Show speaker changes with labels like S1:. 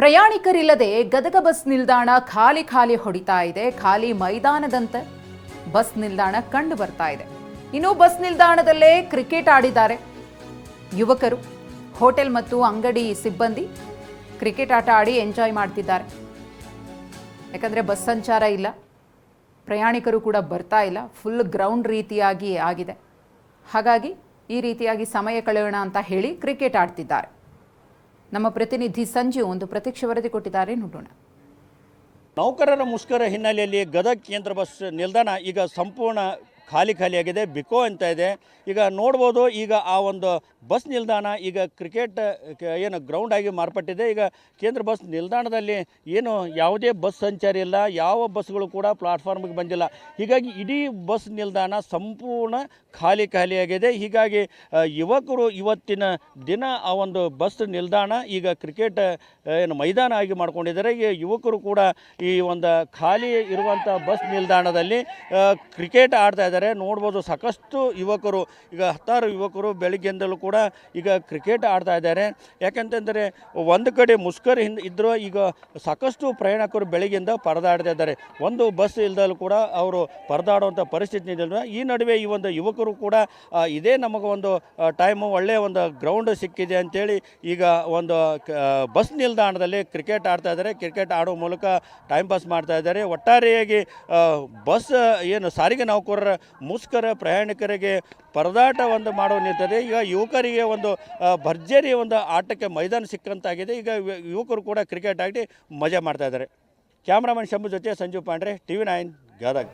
S1: ಪ್ರಯಾಣಿಕರಿಲ್ಲದೆ Gadag bus ನಿಲ್ದಾಣ ಖಾಲಿ ಖಾಲಿ ಹೊಡಿತಾ ಇದೆ. ಖಾಲಿ ಮೈದಾನದಂತೆ ಬಸ್ ನಿಲ್ದಾಣ ಕಂಡು ಬರ್ತಾ ಇದೆ. ಇನ್ನು ಬಸ್ ನಿಲ್ದಾಣದಲ್ಲೇ ಕ್ರಿಕೆಟ್ ಆಡಿದ್ದಾರೆ ಯುವಕರು. ಹೋಟೆಲ್ ಮತ್ತು ಅಂಗಡಿ ಸಿಬ್ಬಂದಿ ಕ್ರಿಕೆಟ್ ಆಟ ಆಡಿ ಎಂಜಾಯ್ ಮಾಡ್ತಿದ್ದಾರೆ. ಯಾಕಂದರೆ ಬಸ್ ಸಂಚಾರ ಇಲ್ಲ, ಪ್ರಯಾಣಿಕರು ಕೂಡ ಬರ್ತಾ ಇಲ್ಲ, ಫುಲ್ ಗ್ರೌಂಡ್ ರೀತಿಯಾಗಿ ಆಗಿದೆ. ಹಾಗಾಗಿ ಈ ರೀತಿಯಾಗಿ ಸಮಯ ಕಳೆಯೋಣ ಅಂತ ಹೇಳಿ ಕ್ರಿಕೆಟ್ ಆಡ್ತಿದ್ದಾರೆ. ನಮ್ಮ ಪ್ರತಿನಿಧಿ ಸಂಜು ಒಂದು ಪ್ರತ್ಯಕ್ಷ ವರದಿ ಕೊಟ್ಟಿದ್ದಾರೆ, ನೋಡೋಣ.
S2: ನೌಕರರ ಮುಷ್ಕರ ಹಿನ್ನೆಲೆಯಲ್ಲಿ ಗದಗ ಕೇಂದ್ರ ಬಸ್ ನಿಲ್ದಾಣ ಈಗ ಸಂಪೂರ್ಣ ಖಾಲಿಯಾಗಿದೆ, ಬಿಕೋ ಅಂತ ಇದೆ. ಈಗ ನೋಡ್ಬೋದು, ಈಗ ಆ ಒಂದು ಬಸ್ ನಿಲ್ದಾಣ ಈಗ ಕ್ರಿಕೆಟ್ ಏನು ಗ್ರೌಂಡ್ ಆಗಿ ಮಾರ್ಪಟ್ಟಿದೆ. ಈಗ ಕೇಂದ್ರ ಬಸ್ ನಿಲ್ದಾಣದಲ್ಲಿ ಏನು ಯಾವುದೇ ಬಸ್ ಸಂಚಾರ ಇಲ್ಲ, ಯಾವ ಬಸ್ಗಳು ಕೂಡ ಪ್ಲಾಟ್ಫಾರ್ಮ್ಗೆ ಬಂದಿಲ್ಲ. ಹೀಗಾಗಿ ಇಡೀ ಬಸ್ ನಿಲ್ದಾಣ ಸಂಪೂರ್ಣ ಖಾಲಿಯಾಗಿದೆ. ಹೀಗಾಗಿ ಯುವಕರು ಇವತ್ತಿನ ದಿನ ಆ ಒಂದು ಬಸ್ ನಿಲ್ದಾಣ ಈಗ ಕ್ರಿಕೆಟ್ ಏನು ಮೈದಾನ ಆಗಿ ಮಾಡ್ಕೊಂಡಿದ್ದಾರೆ. ಈಗ ಯುವಕರು ಕೂಡ ಈ ಒಂದು ಖಾಲಿ ಇರುವಂಥ ಬಸ್ ನಿಲ್ದಾಣದಲ್ಲಿ ಕ್ರಿಕೆಟ್ ಆಡ್ತಾ ಇದ್ದಾರೆ. ನೋಡ್ಬೋದು, ಸಾಕಷ್ಟು ಯುವಕರು, ಈಗ 10 ಯುವಕರು ಬೆಳಗ್ಗೆಯಿಂದಲೂ ಕೂಡ ಈಗ ಕ್ರಿಕೆಟ್ ಆಡ್ತಾ ಇದ್ದಾರೆ. ಯಾಕಂತಂದರೆ ಒಂದು ಕಡೆ ಮುಷ್ಕರ ಇದ್ದರೂ ಈಗ ಸಾಕಷ್ಟು ಪ್ರಯಾಣಿಕರು ಬೆಳಗ್ಗೆಯಿಂದ ಪರದಾಡ್ತಾ ಇದ್ದಾರೆ. ಒಂದು ಬಸ್ ಇಲ್ದಲ್ಲೂ ಕೂಡ ಅವರು ಪರದಾಡುವಂಥ ಪರಿಸ್ಥಿತಿ ಇದೆ. ಈ ನಡುವೆ ಈ ಒಂದು ಯುವಕರು ಕೂಡ ಇದೇ ನಮಗೆ ಒಂದು ಟೈಮು, ಒಳ್ಳೆಯ ಒಂದು ಗ್ರೌಂಡ್ ಸಿಕ್ಕಿದೆ ಅಂತೇಳಿ ಈಗ ಒಂದು ಬಸ್ ನಿಲ್ದಾಣದಲ್ಲಿ ಕ್ರಿಕೆಟ್ ಆಡ್ತಾ ಇದ್ದಾರೆ. ಕ್ರಿಕೆಟ್ ಆಡೋ ಮೂಲಕ ಟೈಮ್ ಪಾಸ್ ಮಾಡ್ತಾ ಇದ್ದಾರೆ. ಒಟ್ಟಾರೆಯಾಗಿ ಬಸ್ ಏನು ಸಾರಿಗೆ ನೌಕರರ ಮುಷ್ಕರ ಪ್ರಯಾಣಿಕರಿಗೆ ಪರದಾಟ ಒಂದು ಮಾಡುವ ನಿಂತಿದೆ. ಈಗ ಯುವಕರಿಗೆ ಒಂದು ಭರ್ಜರಿ ಒಂದು ಆಟಕ್ಕೆ ಮೈದಾನ ಸಿಕ್ಕಂತಾಗಿದೆ. ಈಗ ಯುವಕರು ಕೂಡ ಕ್ರಿಕೆಟ್ ಆಡಿ ಮಜಾ ಮಾಡ್ತಾ ಇದ್ದಾರೆ. ಕ್ಯಾಮ್ರಾಮನ್ ಶಂಭು ಜೊತೆ ಸಂಜು ಪಾಂಡ್ರೆ, TV9 ಗದಗ.